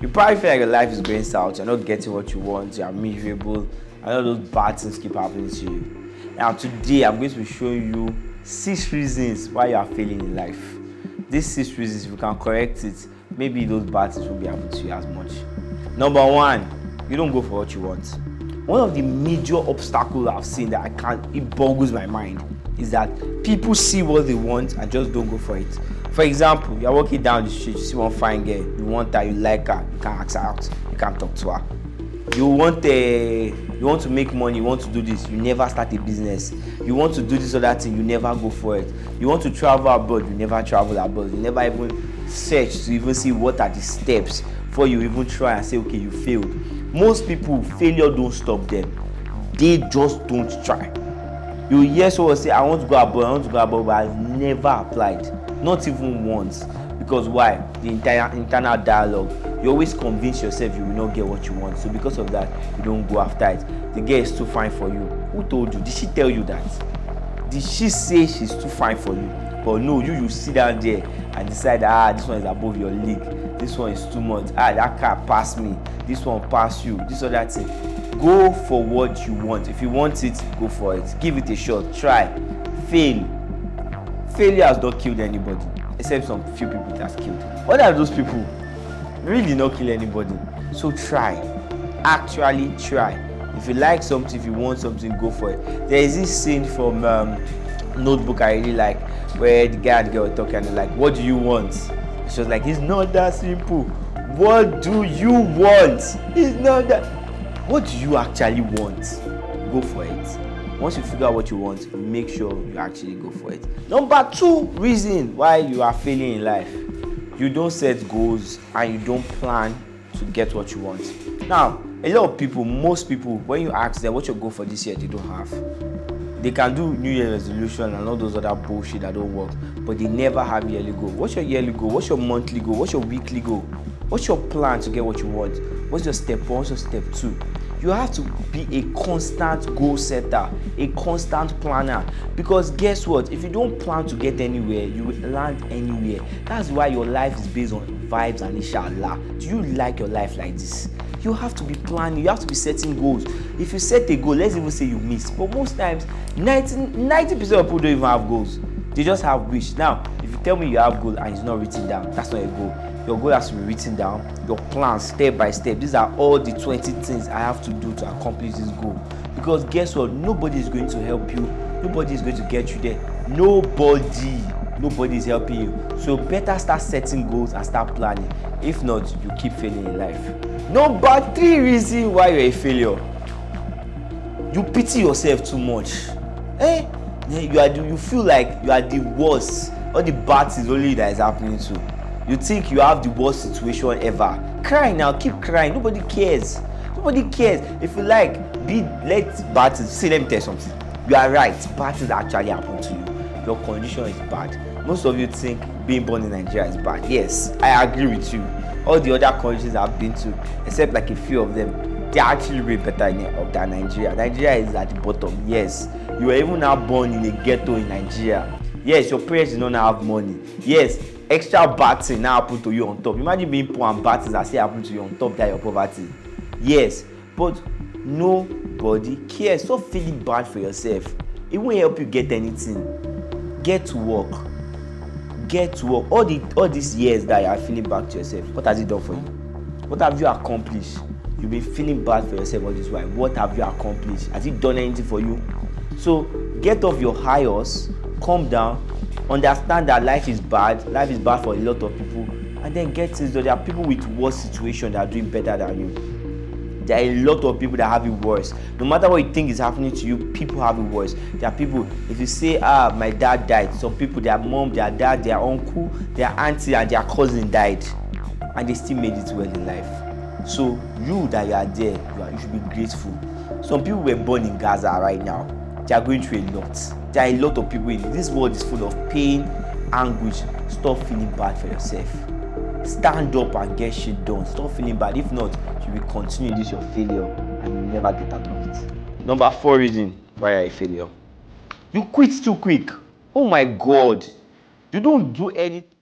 You probably feel like your life is going south, you're not getting what you want, you're miserable, and all those bad things keep happening to you. Now today I'm going to be showing you 6 reasons why you are failing in life. These 6 reasons, if you can correct it, maybe those bad things won't be happening to you as much. Number 1, you don't go for what you want. One of the major obstacles I've seen that it boggles my mind is that people see what they want and just don't go for it. For example, you're walking down the street, you see one fine girl, you want her, you like her, you can't ask her out, you can't talk to her. You want to make money, you want to do this, you never start a business. You want to do this other thing, you never go for it. You want to travel abroad, you never travel abroad. You never even search to even see what are the steps before you even try and say, okay, you failed. Most people, failure don't stop them. They just don't try. You hear someone say, I want to go abroad, but I've never applied. Not even once. Because why? The internal dialogue. You always convince yourself you will not get what you want. So because of that, you don't go after it. The girl is too fine for you. Who told you? Did she tell you that? Did she say she's too fine for you? But no, you sit down there and decide, this one is above your league. This one is too much. That car passed me. This one passed you. This or that thing. Go for what you want. If you want it, go for it. Give it a shot. Try. Fail. Failure has not killed anybody, except some few people it has killed. What are those people? Really not kill anybody. So try. Actually try. If you like something, if you want something, go for it. There is this scene from Notebook I really like, where the guy and the girl were talking and they're like, what do you want? She was like, it's not that simple. What do you want? It's not that. What do you actually want? Go for it. Once you figure out what you want, make sure you actually go for it. Number 2 reason why you are failing in life. You don't set goals and you don't plan to get what you want. Now, a lot of people, most people, when you ask them what's your goal for this year, they don't have. They can do New Year resolution and all those other bullshit that don't work, but they never have yearly goal. What's your yearly goal? What's your monthly goal? What's your weekly goal? What's your plan to get what you want? What's your step 1? What's your step 2? You have to be a constant goal setter, a constant planner. Because guess what? If you don't plan to get anywhere, you will land anywhere. That's why your life is based on vibes and inshallah. Do you like your life like this? You have to be planning. You have to be setting goals. If you set a goal, let's even say you miss. But most times, 90% of people don't even have goals. They just have wish. Now, if you tell me you have goal and it's not written down, that's not a goal. Your goal has to be written down, your plan step by step. These are all the 20 things I have to do to accomplish this goal. Because guess what? Nobody is going to help you. Nobody is going to get you there. Nobody is helping you. So better start setting goals and start planning. If not, you keep failing in life. Number 3 reason why you're a failure. You pity yourself too much. You feel like you are the worst. All the bad things only that is happening to. You think you have the worst situation ever. Cry now, keep crying. Nobody cares. Nobody cares. If you like, let bad things. See, let me tell you something. You are right. Bad things actually happen to you. Your condition is bad. Most of you think being born in Nigeria is bad. Yes, I agree with you. All the other countries I've been to, except like a few of them, they're actually way better than Nigeria. Nigeria is at the bottom. Yes, you were even now born in a ghetto in Nigeria. Yes, your parents do not have money. Yes, extra bad thing now happen to you on top. Imagine being poor and bad things that still happen to you on top that your poverty. Yes, but nobody cares. Stop feeling bad for yourself. It won't help you get anything. Get to work. All these years that you are feeling bad to yourself, what has it done for you? What have you accomplished? You've been feeling bad for yourself all this while. What have you accomplished? Has it done anything for you? So get off your high horse, calm down, understand that life is bad for a lot of people, and then get this. There are people with worse situation that are doing better than you. There are a lot of people that have it worse. No matter what you think is happening to you, people have it worse. There are people, if you say, my dad died, some people, their mom, their dad, their uncle, their auntie, and their cousin died, and they still made it well in life. So you that you are there, you should be grateful. Some people were born in Gaza right now. They are going through a lot. There are a lot of people in this world is full of pain, anguish. Stop feeling bad for yourself. Stand up and get shit done. Stop feeling bad. If not, you will continue this your failure and you never get out of it. Number 4 reason why you're a failure. You quit too quick. Oh my God. You don't do anything.